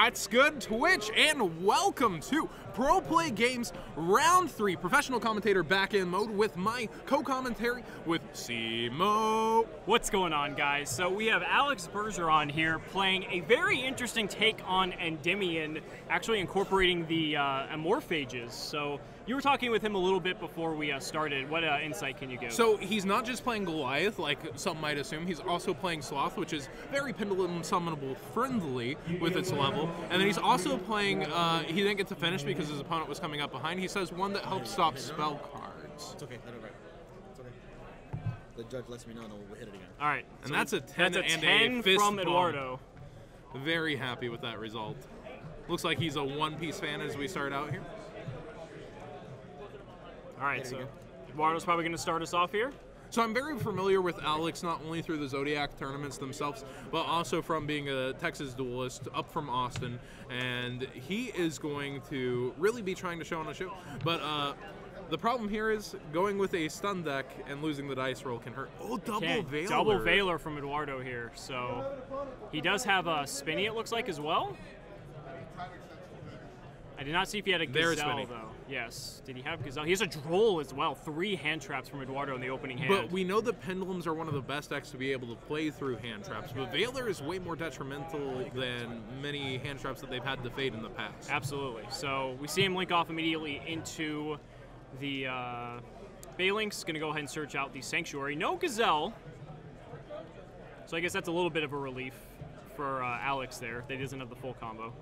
What's good, Twitch, and welcome to Pro Play Games Round 3. Professional commentator back in mode with my co-commentary with Simo. What's going on, guys? So we have Alex Bergeron here playing a very interesting take on Endymion, actually incorporating the amorphages. So you were talking with him a little bit before we started. What insight can you give? So he's not just playing Goliath, like some might assume. He's also playing Sloth, which is very pendulum summonable friendly with its level. And then he's also playing, he didn't get to finish because his opponent was coming up behind. He says one that helps stop spell cards. It's okay, let it right. It's okay. The judge lets me know and we'll hit it again. All right. And so that's a 10 that's a and 10 a fist from bump. Eduardo. Very happy with that result. Looks like he's a One Piece fan as we start out here. All right, so Eduardo's probably going to start us off here. So I'm very familiar with Alex, not only through the Zodiac tournaments themselves, but also from being a Texas duelist up from Austin. And he is going to really be trying to show on a show. But the problem here is going with a stun deck and losing the dice roll can hurt. Oh, double Veiler. Double Veiler from Eduardo here. So he does have a Spinny, it looks like, as well. I did not see if he had a Gazelle, though. Yes. Did he have Gazelle? He has a Droll as well. 3 hand traps from Eduardo in the opening hand. But we know that Pendulums are one of the best decks to be able to play through hand traps. But Veiler is way more detrimental than many hand traps that they've had to fade in the past. Absolutely. So we see him link off immediately into the Phalanx. Going to go ahead and search out the Sanctuary. No Gazelle. So I guess that's a little bit of a relief for Alex there. That he doesn't have the full combo.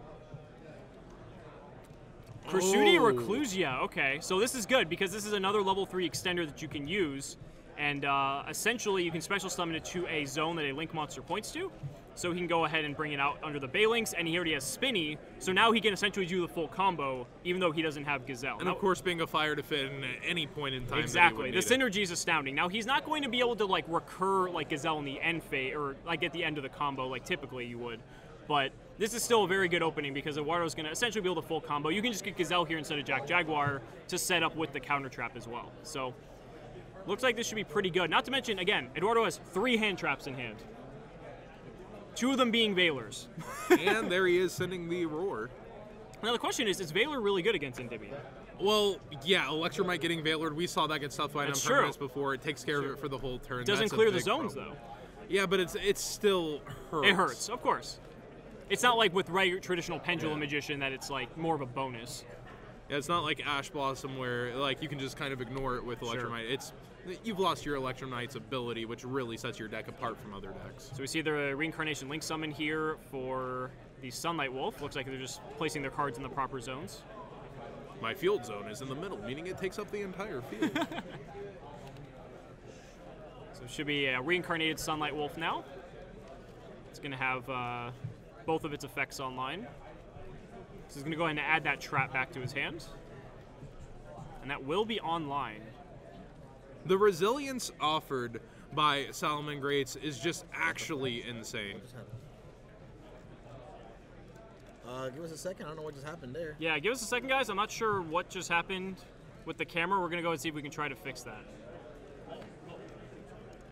Crusudia Reclusia, okay. So this is good because this is another level 3 extender that you can use. And essentially you can special summon it to a zone that a Link monster points to. So he can go ahead and bring it out under the Phalanx, and he already has Spinny, so now he can essentially do the full combo, even though he doesn't have Gazelle. And of course being a fire to fit in any point in time. Exactly, the synergy is astounding. Now he's not going to be able to like recur like Gazelle in the end phase, or like at the end of the combo like typically you would. But this is still a very good opening because Eduardo's going to essentially be able to full combo. You can just get Gazelle here instead of Jack Jaguar to set up with the counter trap as well. So looks like this should be pretty good. Not to mention, again, Eduardo has 3 hand traps in hand. 2 of them being Veilers. And there he is sending the Roar. Now the question is Veiler really good against Endymion? Well, yeah, Electromite getting Veilered, we saw that get stuff by That's tournaments before. It takes care of it for the whole turn. Doesn't clear the zones, though. Yeah, but it's still hurts. It hurts, of course. It's not like with regular traditional Pendulum Magician that it's like more of a bonus. Yeah, it's not like Ash Blossom where like you can just kind of ignore it with Electromite. Sure. It's you've lost your Electromite's ability, which really sets your deck apart from other decks. So we see the Reincarnation Link summon here for the Sunlight Wolf. Looks like they're just placing their cards in the proper zones. My field zone is in the middle, meaning it takes up the entire field. So it should be a reincarnated Sunlight Wolf now. It's going to have both of its effects online. So he's going to go ahead and add that trap back to his hand. And that will be online. The resilience offered by Salamangreats is just actually insane. Give us a second. I don't know what just happened there. Yeah, give us a second, guys. I'm not sure what just happened with the camera. We're going to go and see if we can try to fix that.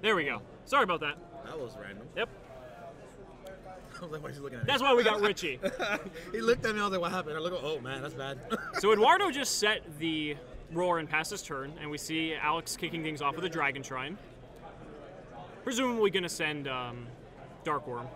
There we go. Sorry about that. That was random. Yep. I was like, why is he looking at me? That's why we got Richie. He looked at me, I was like, what happened? I look, oh man, that's bad. So Eduardo just set the Roar and passed his turn, and we see Alex kicking things off with a Dragon Shrine. Presumably going to send Dark Worm.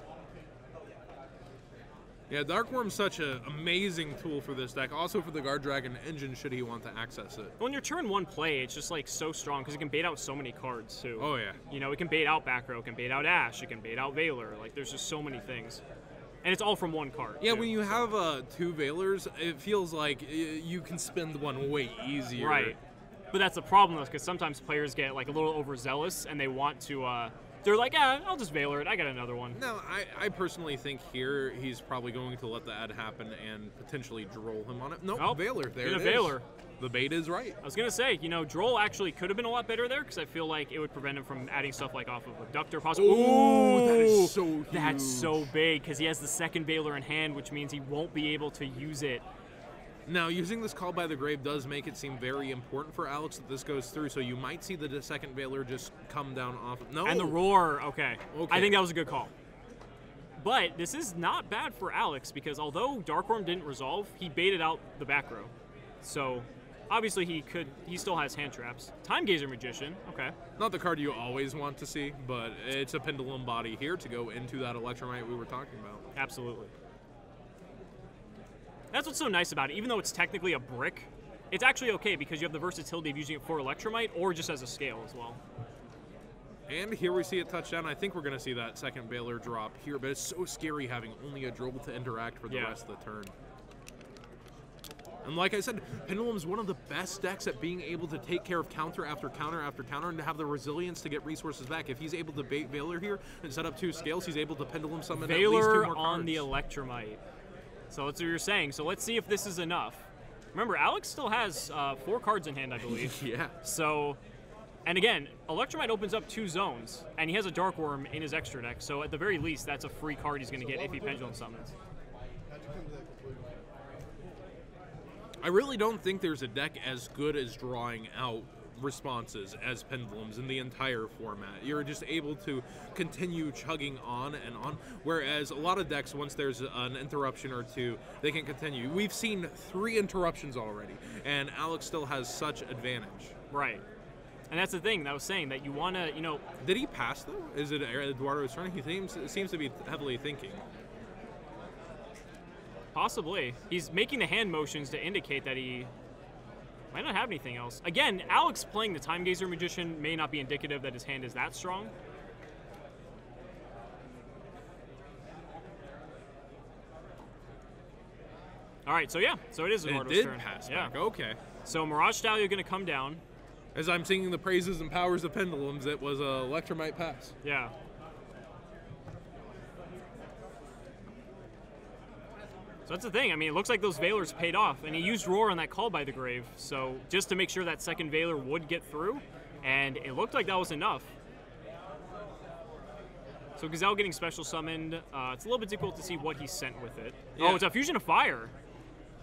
Yeah, Dark Worm's such an amazing tool for this deck. Also for the Guard Dragon engine, should he want to access it. When your turn 1 play, it's just like so strong because it can bait out so many cards too. Oh yeah. You know, it can bait out back row, it can bait out Ash, it can bait out Veiler. Like there's just so many things. And it's all from 1 card. Yeah, when you have 2 Veilers, it feels like you can spend one way easier. Right. But that's the problem though, because sometimes players get like a little overzealous and they want to they're like, I'll just Veiler it. I got another one. No, I personally think here he's probably going to let the ad happen and potentially droll him on it. Nope, oh, Veiler. There it is. Veiler. The bait is right. I was going to say, you know, Droll actually could have been a lot better there because I feel like it would prevent him from adding stuff like off of Abductor. Ooh, that is so huge. That's so big because he has the second Veiler in hand, which means he won't be able to use it. Now, using this Call by the Grave does make it seem very important for Alex that this goes through, so you might see the second Veiler just come down off. No. And the Roar, okay. I think that was a good call. But this is not bad for Alex because although Dark Worm didn't resolve, he baited out the back row. So obviously he still has hand traps. Time Gazer Magician, okay. Not the card you always want to see, but it's a Pendulum Body here to go into that Electromite we were talking about. Absolutely. That's what's so nice about it. Even though it's technically a brick, it's actually okay because you have the versatility of using it for Electromite or just as a scale as well. And here we see a touchdown. I think we're going to see that second Baylor drop here, but it's so scary having only a Droll to interact for the rest of the turn. And like I said, Pendulum's one of the best decks at being able to take care of counter after counter after counter and to have the resilience to get resources back. If he's able to bait Baylor here and set up 2 scales, he's able to Pendulum summon at least 2 more Baylor cards. on the Electromite. So that's what you're saying. So let's see if this is enough. Remember, Alex still has 4 cards in hand, I believe. Yeah. So... And again, Electromite opens up 2 zones, and he has a Dark Worm in his extra deck, so at the very least, that's a free card he's going to get if he Pendulum summons. I really don't think there's a deck as good as drawing out responses as Pendulums in the entire format. You're just able to continue chugging on and on, whereas a lot of decks, once there's an interruption or 2, they can continue. We've seen 3 interruptions already, and Alex still has such advantage. Right. And that's the thing that I was saying, that you want to, you know... Did he pass, though? Is it Eduardo's turn? He seems to be heavily thinking. Possibly. He's making the hand motions to indicate that he might not have anything else. Again, Alex playing the Time Gazer Magician may not be indicative that his hand is that strong. All right, so yeah. So it is Eduardo's turn. It did pass back. Okay. So Mirage Stallion going to come down. As I'm singing the praises and powers of Pendulums, it was a Electromite pass. Yeah. So that's the thing. I mean, it looks like those Veilers paid off, and he used Roar on that Call by the Grave, so just to make sure that second Veiler would get through, and it looked like that was enough. So Gazelle getting special summoned. It's a little bit difficult to see what he sent with it. Yeah. Oh, it's a Fusion of Fire.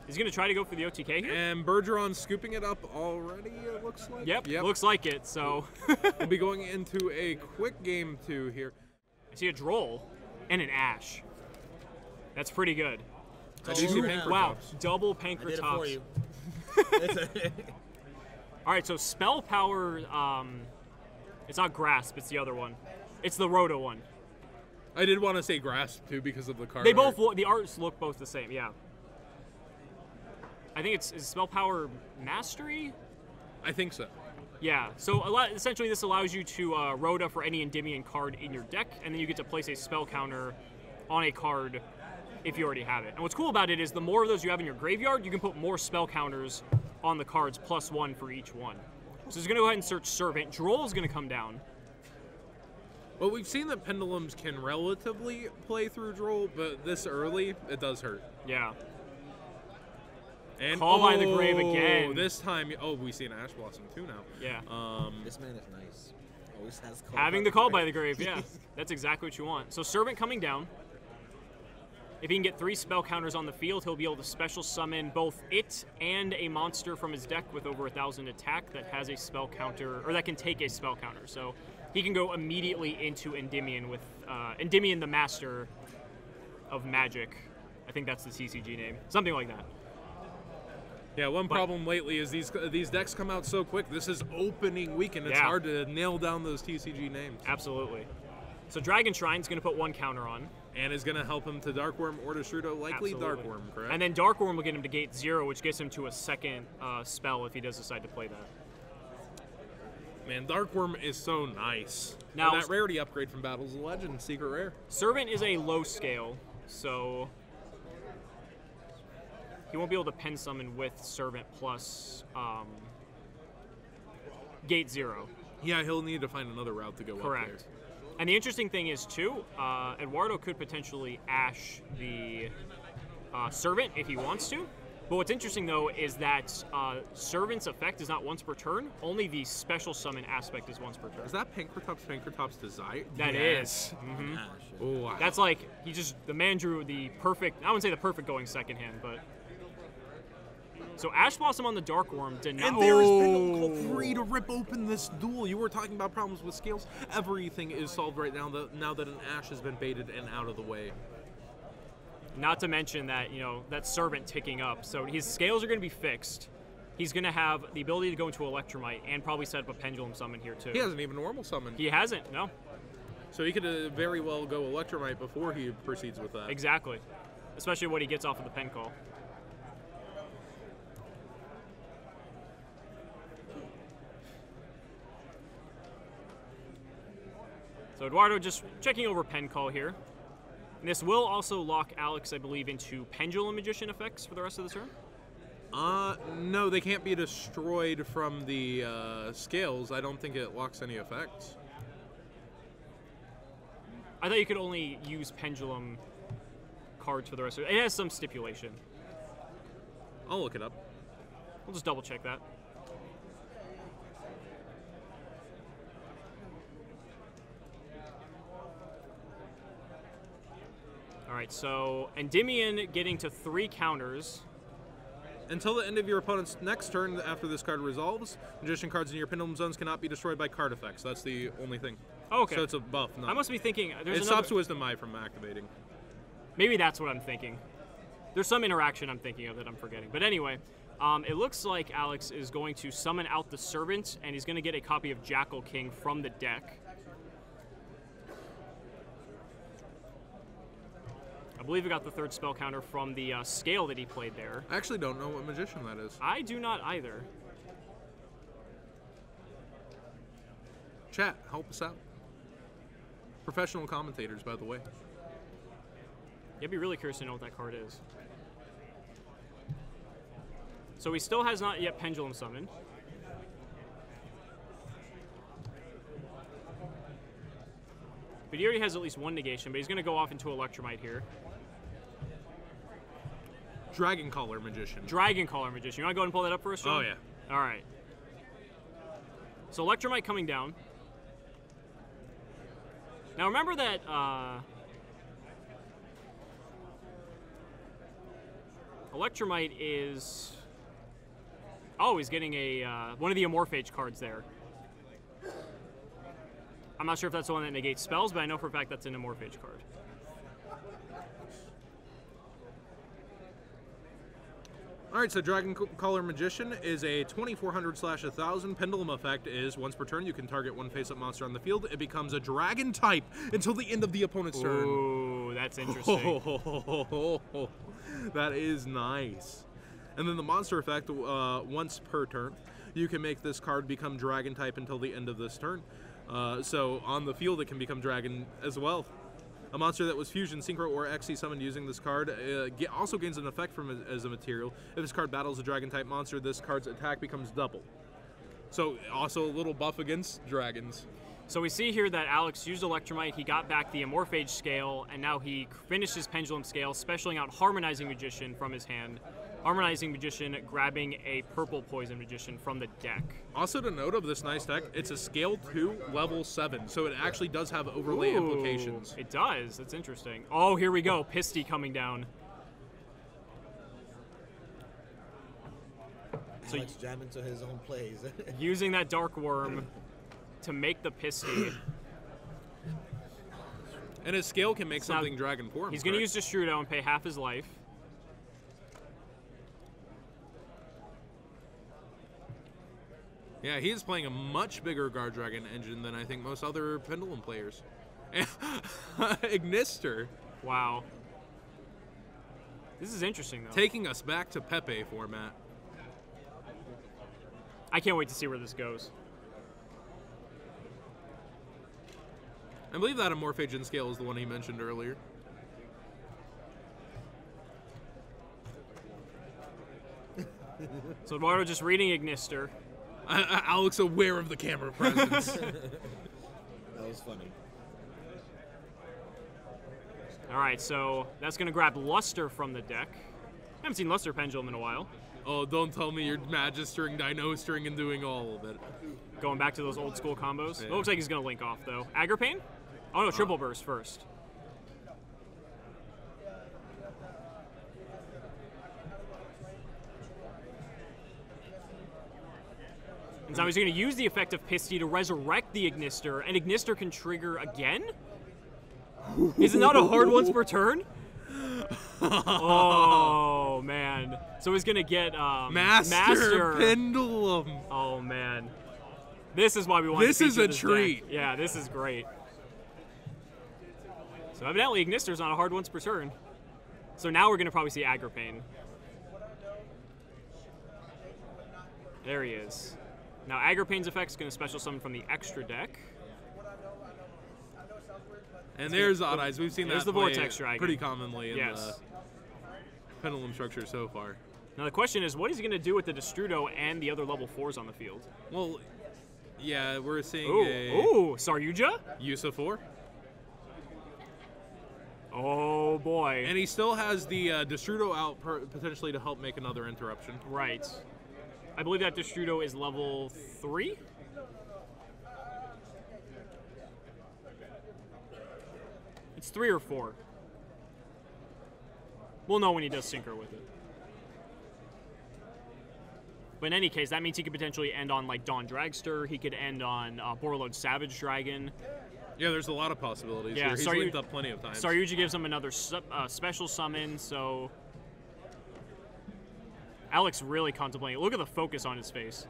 He's going to try to go for the OTK here. And Bergeron scooping it up already, it looks like. Yep. Looks like it, so. We'll be going into a quick game 2 here. I see a Droll and an Ash. That's pretty good. I do see Pankratops. Wow, double Pankratops. I did it for you. All right, so Spell Power, it's not Grasp, it's the other one. It's the Roto one. I did want to say Grasp, too, because of the card They both look, the arts look both the same, yeah. I think it's Spell Power Mastery? I think so. Yeah, so essentially this allows you to Rhoda for any Endymion card in your deck, and then you get to place a spell counter on a card if you already have it. And what's cool about it is the more of those you have in your graveyard, you can put more spell counters on the cards, +1 for each one. So he's going to go ahead and search Servant. Droll's going to come down. Well, we've seen that Pendulums can relatively play through Droll, but this early, it does hurt. Yeah. And Call by the Grave again. This time, we see an Ash Blossom too now. Yeah. This man is nice. Always has having the Call by the Grave, yeah. That's exactly what you want. So Servant coming down. If he can get 3 spell counters on the field, he'll be able to special summon both it and a monster from his deck with over 1,000 attack that has a spell counter, or that can take a spell counter. So he can go immediately into Endymion with Endymion, the Master of Magic. I think that's the CCG name. Something like that. Yeah, one problem lately is these decks come out so quick. This is opening weekend. It's hard to nail down those TCG names. Absolutely. So Dragon Shrine's going to put 1 counter on. And is going to help him to Dark Worm or to Shudo, likely Dark Worm, correct? And then Dark Worm will get him to gate 0, which gets him to a second spell if he does decide to play that. Man, Dark Worm is so nice. Now, that rarity upgrade from Battles of Legend, secret rare. Servant is a low scale, so he won't be able to pen summon with Servant plus gate 0. Yeah, he'll need to find another route to go up there. Correct. And the interesting thing is, too, Eduardo could potentially Ash the Servant if he wants to. But what's interesting, though, is that Servant's effect is not once per turn. Only the special summon aspect is once per turn. Is that Pankratops Desire? That is. Mm-hmm. Oh, wow. That's like, the man drew the perfect, I wouldn't say the perfect going second hand, but. So Ash Blossom on the Dark Worm did not. And there has been a free to rip open this duel. You were talking about problems with scales. Everything is solved right now that an Ash has been baited and out of the way. Not to mention that, you know, that servant ticking up. So his scales are going to be fixed. He's going to have the ability to go into Electromite and probably set up a Pendulum Summon here, too. He hasn't even normal summoned. He hasn't, no. So he could very well go Electromite before he proceeds with that. Exactly. Especially what he gets off of the pen call. So Eduardo just checking over pen call here. And this will also lock Alex, I believe, into Pendulum Magician effects for the rest of the turn. No, they can't be destroyed from the scales. I don't think it locks any effects. I thought you could only use Pendulum cards for the rest of it. It has some stipulation. I'll look it up. We'll just double check that. All right, so Endymion getting to 3 counters. Until the end of your opponent's next turn after this card resolves, Magician cards in your Pendulum Zones cannot be destroyed by card effects. That's the only thing. Oh, okay. So it's a buff. I must be thinking... It stops Wisdom Eye from activating. Maybe that's what I'm thinking. There's some interaction I'm thinking of that I'm forgetting. But anyway, it looks like Alex is going to summon out the Servant, and he's going to get a copy of Jackal King from the deck. I believe we got the 3rd spell counter from the scale that he played there. I actually don't know what Magician that is. I do not either. Chat, help us out. Professional commentators, by the way. Yeah, I'd be really curious to know what that card is. So he still has not yet Pendulum Summoned. But he already has at least 1 negation, but he's going to go off into Electromite here. Dragon Caller Magician. Dragon Caller Magician. You want to go ahead and pull that up for us, Sean? Oh, yeah. All right. So Electromite coming down. Now remember that... Electromite is... Oh, he's getting a one of the Amorphage cards there. I'm not sure if that's the one that negates spells, but I know for a fact that's an Amorphage card. All right, so Dragon Caller Magician is a 2400/1000. Pendulum effect is once per turn you can target one face-up monster on the field. It becomes a dragon type until the end of the opponent's turn. Ooh, that's interesting. That is nice. And then the monster effect, once per turn, you can make this card become dragon type until the end of this turn. So on the field, it can become dragon as well. A monster that was fusion, synchro, or XC summoned using this card also gains an effect from it as a material. If this card battles a dragon type monster, this card's attack becomes double. So also a little buff against dragons. So we see here that Alex used Electromite, he got back the Amorphage scale, and now he finished his Pendulum scale, specialing out Harmonizing Magician from his hand. Harmonizing Magician grabbing a purple Poison Magician from the deck. Also to note of this nice deck, it's a scale 2, level 7, so it actually does have overlay implications. It does. That's interesting. Oh, here we go. Pisty coming down. So Alex jam into his own plays. Using that Dark Worm to make the Pisty. And his scale can make something dragon form. He's going to use Destrudo and pay half his life. Yeah, he is playing a much bigger Guard Dragon engine than I think most other Pendulum players. Ignister. Wow. This is interesting, though. Taking us back to Pepe format. I can't wait to see where this goes. I believe that Amorphage in scale is the one he mentioned earlier. So Eduardo just reading Ignister. Alex aware of the camera presence. That was funny. All right, so that's going to grab Luster from the deck. I haven't seen Luster Pendulum in a while. Oh, don't tell me you're Magistering, Dino-string, and doing all of it. Going back to those old school combos. Yeah. It looks like he's going to link off, though. Agripane? Oh, no, Triple Burst first. And so he's going to use the effect of Pisty to resurrect the Ignister, and Ignister can trigger again? Is it not a hard once per turn? Oh, man. So he's going to get Master Pendulum. Oh, man. This is why we want This is a treat. Deck. Yeah, this is great. So evidently Ignister's on a hard once per turn. So now we're going to probably see Agripane. There he is. Now Agripane's effect is going to special summon from the extra deck. And there's Odd Eyes. We've seen that the play Vortex Dragon. pretty commonly in the Pendulum structure so far. Now the question is, what is he going to do with the Destrudo and the other level 4s on the field? Well, yeah, we're seeing Ooh, Saryuja? YuGiOh 4. Oh, boy. And he still has the Destrudo out potentially to help make another interruption. Right. I believe that Destrudo is level 3? It's 3 or 4. We'll know when he does Synchro with it. But in any case, that means he could potentially end on like Dawn Dragster. He could end on Borreload Savage Dragon. Yeah, there's a lot of possibilities Yeah, here. He's linked up plenty of times. Saryuja gives him another special summon, so... Alex really contemplating. Look at the focus on his face.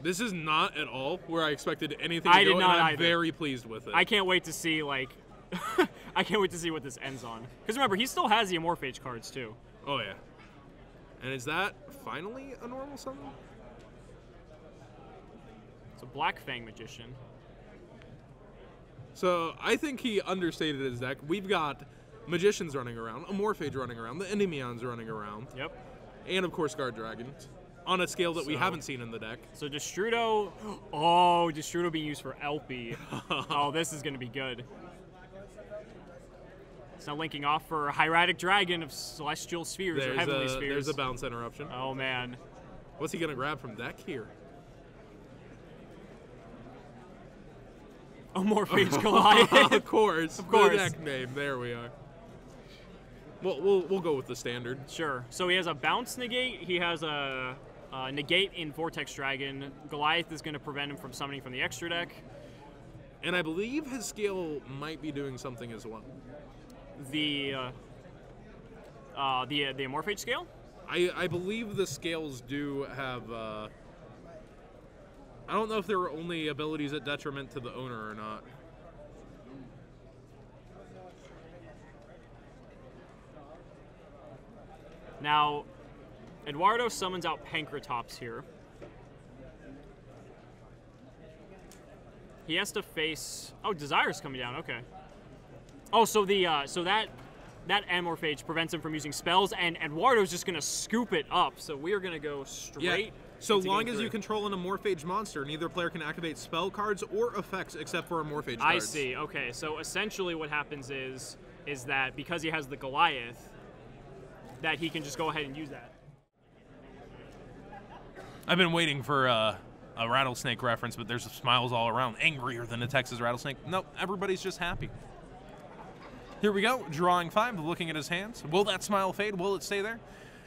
This is not at all where I expected anything to I go, did not and I'm either. very pleased with it. I can't wait to see, like... I can't wait to see what this ends on. Because remember, he still has the Amorphage cards, too. Oh, yeah. And is that finally a normal summon? It's a Black Fang Magician. So I think he understated his deck. We've got Magicians running around, Amorphage running around, the Endymions running around. Yep. And, of course, Guard Dragons. On a scale that we haven't seen in the deck. So Destrudo... Oh, Destrudo being used for LP. Oh, this is going to be good. It's now linking off for Hieratic Dragon of Celestial Spheres or Heavenly Spheres. There's a bounce interruption. Oh, man. What's he going to grab from deck here? Amorphage Goliath. Of course. Of course. The deck name. There we are. We'll go with the standard. Sure. So he has a bounce negate. He has a negate in Vortex Dragon. Goliath is going to prevent him from summoning from the extra deck. And I believe his scale might be doing something as well. The Amorphage scale? I believe the scales do have... I don't know if there are only abilities at detriment to the owner or not. Now, Eduardo summons out Pankratops here. He has to face... Oh, Desire's coming down. Okay. Oh, so the so that Amorphage prevents him from using spells, and Eduardo's just going to scoop it up. So we are going to go straight... Yeah. So into long game as 3. you control an Amorphage monster, neither player can activate spell cards or effects except for Amorphage cards. I see. Okay, so essentially what happens is that because he has the Goliath, that he can just go ahead and use that. I've been waiting for a rattlesnake reference, but there's smiles all around. Angrier than a Texas rattlesnake. Nope, everybody's just happy. Here we go, drawing 5, looking at his hands. Will that smile fade? Will it stay there?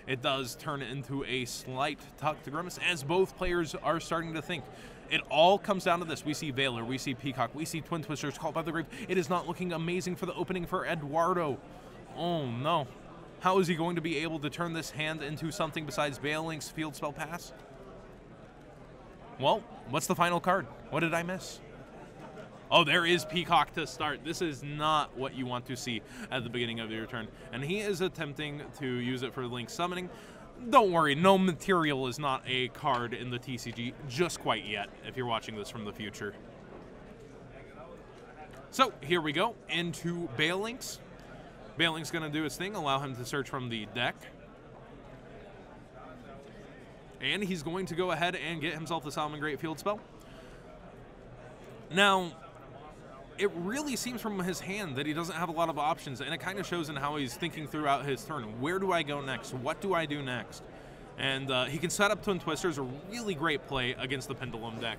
It does turn into a slight tucked grimace as both players are starting to think. It all comes down to this. We see Valor, we see Peacock, we see Twin Twisters called by the Grave. It is not looking amazing for the opening for Eduardo. Oh no. How is he going to be able to turn this hand into something besides Balelink's Field Spell Pass? Well, what's the final card? What did I miss? Oh, there is Peacock to start. This is not what you want to see at the beginning of your turn. And he is attempting to use it for Link summoning. Don't worry, no material is not a card in the TCG just quite yet, if you're watching this from the future. So, here we go, into Balelink's. Balelink's going to do his thing, allow him to search from the deck. And he's going to go ahead and get himself the Salamangreat Field Spell. Now, it really seems from his hand that he doesn't have a lot of options, and it kind of shows in how he's thinking throughout his turn. Where do I go next? What do I do next? And he can set up Twin Twisters, a really great play against the Pendulum deck.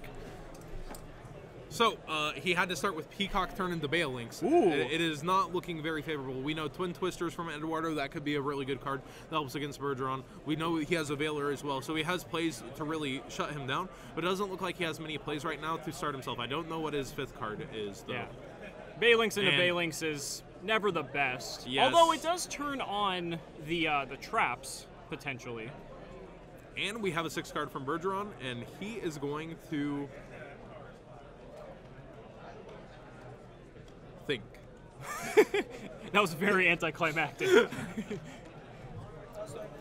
So, he had to start with Peacock turn into Baelinks. It is not looking very favorable. We know Twin Twisters from Eduardo, that could be a really good card that helps against Bergeron. We know he has a Valor as well, so he has plays to really shut him down, but it doesn't look like he has many plays right now to start himself. I don't know what his 5th card is, though. Yeah. Baelinks into Baelinks is never the best. Yes. Although it does turn on the traps, potentially. And we have a 6 card from Bergeron, and he is going to think. That was very anticlimactic.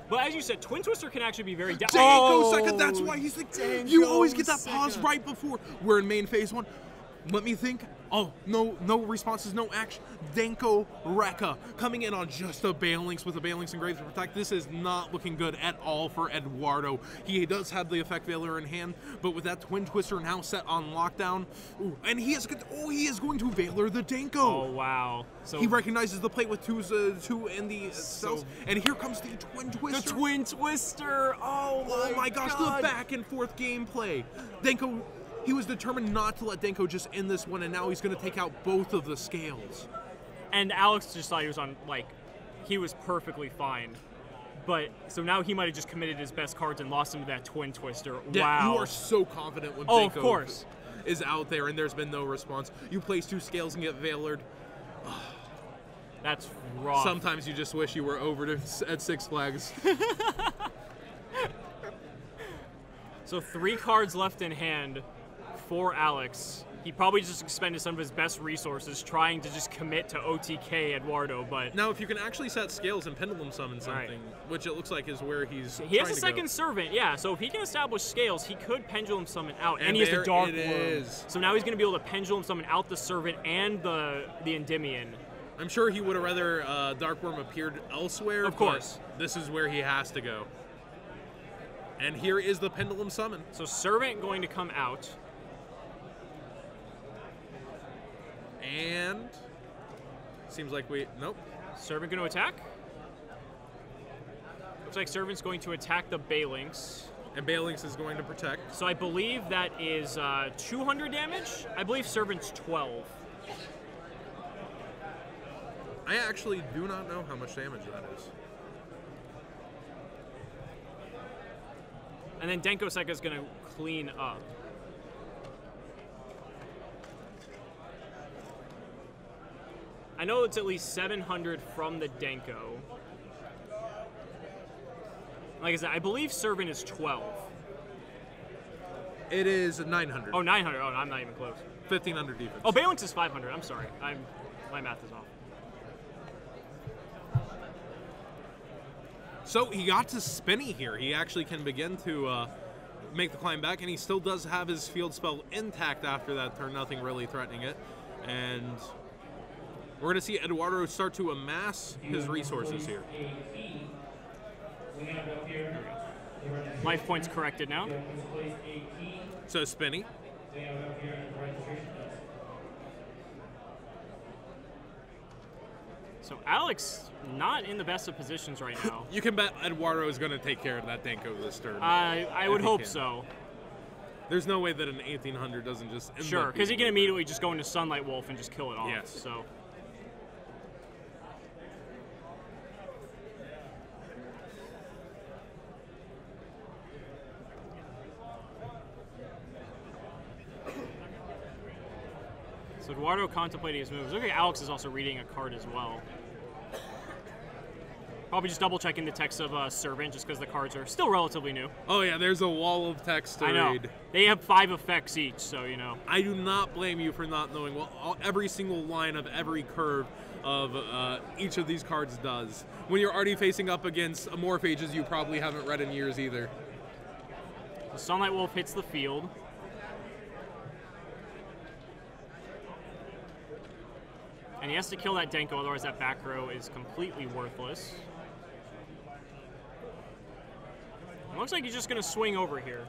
But as you said, Twin Twister can actually be very... Danko second, that's why he's like, Danko you always get that pause second. right before. We're in main phase 1. Let me think. Oh, no responses, no action. Danko Rekka coming in on just a Balinx with a Balinx and Graves to protect. This is not looking good at all for Eduardo. He does have the Effect Veiler in hand, but with that Twin Twister now set on lockdown, and he is going to Veiler the Danko. Oh, wow. So he recognizes the plate with two in the cells, and here comes the Twin Twister. the Twin Twister. Oh my gosh, God. the back and forth gameplay. Danko, he was determined not to let Danko just end this one, and now he's going to take out both of the scales. And Alex just thought he was on, like, he was perfectly fine. But, so now he might have just committed his best cards and lost him to that Twin Twister. Yeah, wow. you are so confident when Oh, of Danko course. is out there and there's been no response. You place 2 scales and get Veilered. That's rough. Sometimes you just wish you were over at Six Flags. So 3 cards left in hand for Alex. He probably just expended some of his best resources trying to just commit to OTK Eduardo, but... Now, if you can actually set scales and pendulum summon something, which it looks like is where he's He has trying a to second go. servant, yeah. So if he can establish scales, he could pendulum summon out, and he has there the Dark it Worm. is. So now he's going to be able to pendulum summon out the servant and the Endymion. I'm sure he would have rather Dark Worm appeared elsewhere. Of course. But this is where he has to go. And here is the pendulum summon. So servant going to come out. And seems like nope. Servant going to attack. Looks like servant's going to attack the Balinx. And Balinx is going to protect. So I believe that is 200 damage. I believe servant's 12. I actually do not know how much damage that is. And then Denko Seka is going to clean up. I know it's at least 700 from the Denko. Like I said, I believe servant is 12. It is 900. Oh, 900. Oh, I'm not even close. 1,500 defense. Oh, Balinx is 500. I'm sorry. My math is off. So he got to Spinny here. He actually can begin to make the climb back, and he still does have his field spell intact after that turn, nothing really threatening it. And we're going to see Eduardo start to amass his resources here. Life points corrected now. So Spinny. So Alex not in the best of positions right now. You can bet Eduardo is going to take care of that Danko this turn. I would If he hope can. so. There's no way that an 1800 doesn't just end Sure, up because he being can immediately just go into Sunlight Wolf and just kill it off. Yes. So. So Eduardo contemplating his moves. Look at Alex is also reading a card as well. Probably just double checking the text of Servant just because the cards are still relatively new. Oh yeah, there's a wall of text to I know. read. They have 5 effects each, so you know. I do not blame you for not knowing what every single line of every curve of each of these cards does. When you're already facing up against Morphages you probably haven't read in years either. The Sunlight Wolf hits the field. And he has to kill that Denko, otherwise that back row is completely worthless. It looks like he's just going to swing over here.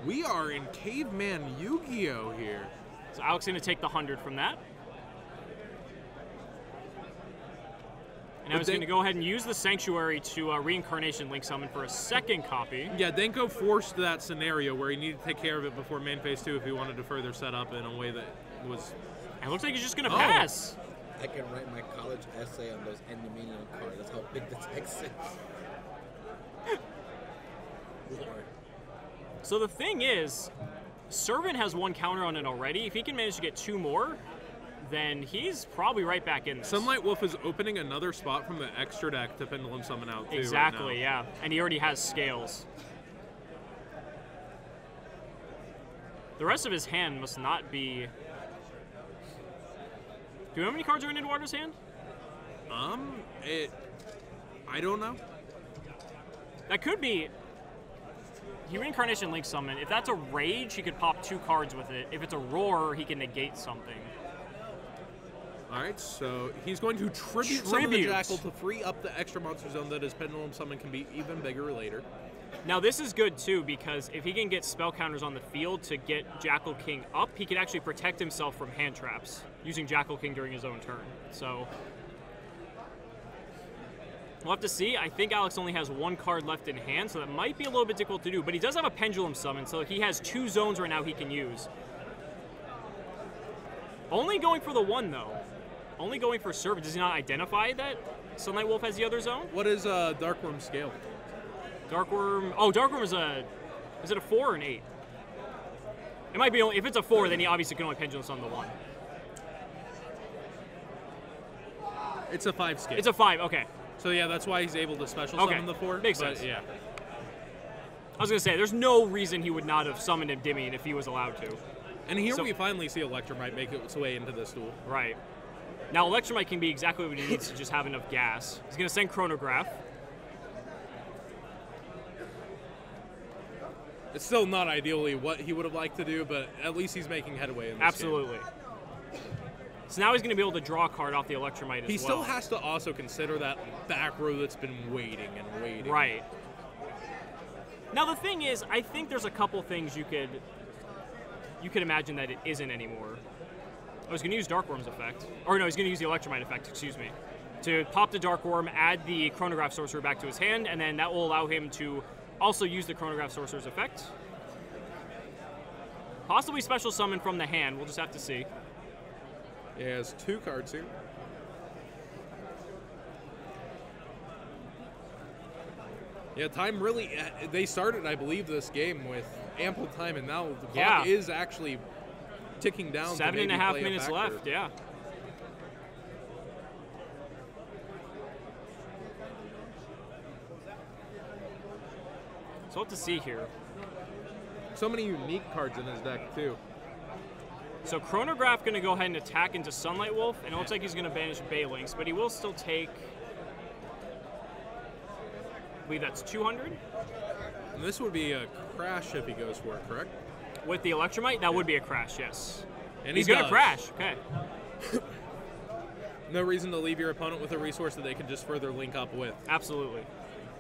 We are in Caveman YuGiOh here. So Alex going to take the 100 from that. And now he's going to go ahead and use the Sanctuary to Reincarnation Link Summon for a second copy. Yeah, Danko forced that scenario where he needed to take care of it before main phase 2 if he wanted to further set up in a way that was... And it looks like he's just going to pass. I can write my college essay on those Endymion cards. That's how big the text is. Lord. So the thing is, Servant has 1 counter on it already. If he can manage to get 2 more, then he's probably right back in this. Sunlight Wolf is opening another spot from the extra deck to Pendulum Summon out, too. Exactly, right now. yeah. And he already has scales. The rest of his hand must not be... Do you know how many cards are in Eduardo's hand? I don't know. That could be... He Reincarnation Link Summon. If that's a Rage, he could pop 2 cards with it. If it's a Roar, he can negate something. Alright, so he's going to tribute summon the Jackal to free up the extra monster zone that his Pendulum Summon can be even bigger later. Now this is good too, because if he can get spell counters on the field to get Jackal King up, he can actually protect himself from hand traps using Jackal King during his own turn. So we'll have to see. I think Alex only has 1 card left in hand, so that might be a little bit difficult to do. But he does have a Pendulum Summon, so he has 2 zones right now he can use. Only going for the 1, though. Only going for Servant. Does he not identify that Sunlight Wolf has the other zone? What is Darkworm scale? Darkworm... Oh, Darkworm is a... Is it a 4 or an 8? It might be only... If it's a 4, then he obviously can only Pendulum Summon the 1. It's a 5 scale. It's a 5, okay. So yeah, that's why he's able to special summon the 4. Makes sense. Yeah. I was going to say, there's no reason he would not have summoned Endymion if he was allowed to. And here we finally see Electromite make its way into this duel. Right. Now, Electromite can be exactly what he needs to just have enough gas. He's going to send Chronograph. It's still not ideally what he would have liked to do, but at least he's making headway in this Absolutely. game. So now he's going to be able to draw a card off the Electromite as well. He still has to also consider that back row that's been waiting and waiting. Right. Now, the thing is, I think there's a couple things you could imagine that it isn't anymore. I was going to use Darkworm's effect. Or no, he's going to use the Electromite effect, excuse me. To pop the Darkworm, add the Chronograph Sorcerer back to his hand, and then that will allow him to also use the Chronograph Sorcerer's effect. Possibly special summon from the hand, we'll just have to see. He has 2 cards here. Yeah, time really... They started, I believe, this game with ample time, and now the clock is actually ticking down. 7.5 minutes left, yeah. So we'll have to see here. So many unique cards in his deck, too. So Chronograph going to go ahead and attack into Sunlight Wolf, and it looks like he's going to banish Baylings, but he will still take... I believe that's 200. And this would be a crash if he goes for it, correct? With the Electromite, that would be a crash, yes. And he's going to crash, okay. No reason to leave your opponent with a resource that they can just further link up with. Absolutely.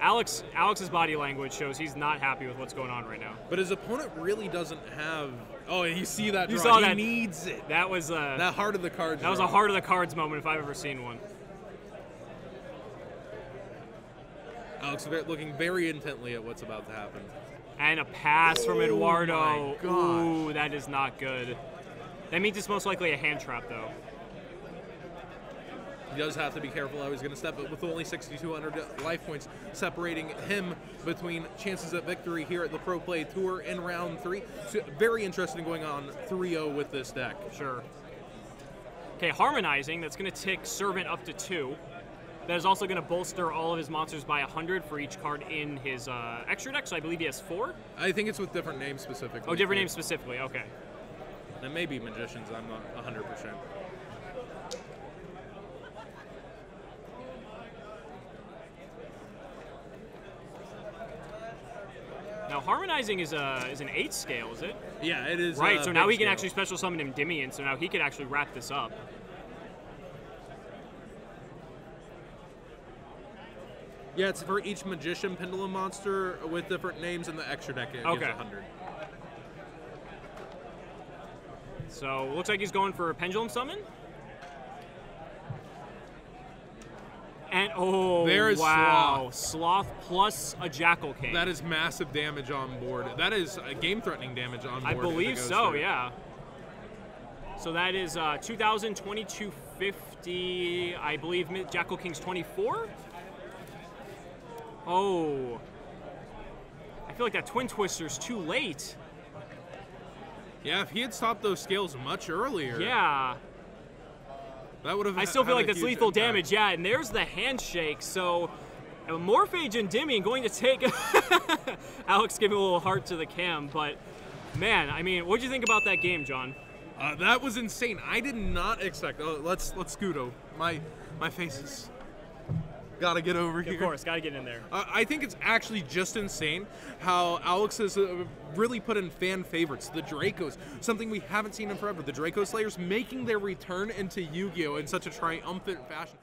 Alex's body language shows he's not happy with what's going on right now. But his opponent really doesn't have... Oh, you see that draw. You saw he that. Needs it. That was... that heart of the cards That was draw. a heart of the cards moment if I've ever seen one. Alex looking very intently at what's about to happen. And a pass from Eduardo. My gosh. Ooh, that is not good. That means it's most likely a hand trap, though. He does have to be careful how he's going to step, but with only 6,200 life points separating him between chances at victory here at the Pro Play Tour in round 3. So very interesting going on 3-0 with this deck. Sure. Okay, Harmonizing, that's going to tick Servant up to 2. That is also going to bolster all of his monsters by 100 for each card in his extra deck, so I believe he has 4? I think it's with different names specifically. Oh, different names specifically, okay. It may be Magicians, I'm not 100%. Now, Harmonizing is an 8 scale, is it? Yeah, it is. Right, so now he can scale. actually special summon Endymion, so now he can actually wrap this up. Yeah, it's for each Magician Pendulum monster with different names in the extra deck. It gives 100. So, looks like he's going for a Pendulum Summon. And, oh, there is wow. Sloth plus a Jackal King. That is massive damage on board. That is game-threatening damage on board. I believe so, yeah. So that is 2,000, 2250, I believe Jackal King's 24? Oh. I feel like that Twin Twister's too late. Yeah, if he had stopped those scales much earlier. Yeah. That would have. I still feel like had a that's huge lethal impact. damage. Yeah, and there's the handshake. So Morphage and Endymion going to take Alex giving a little heart to the cam, but man, I mean, what do you think about that game, John? That was insane. I did not expect. Oh, let's YuGiOh. My face is gotta get over here. Of course, got to get in there. I think it's actually just insane how Alex has really put in fan favorites. The Dracos, something we haven't seen in forever. The Draco Slayers making their return into YuGiOh in such a triumphant fashion.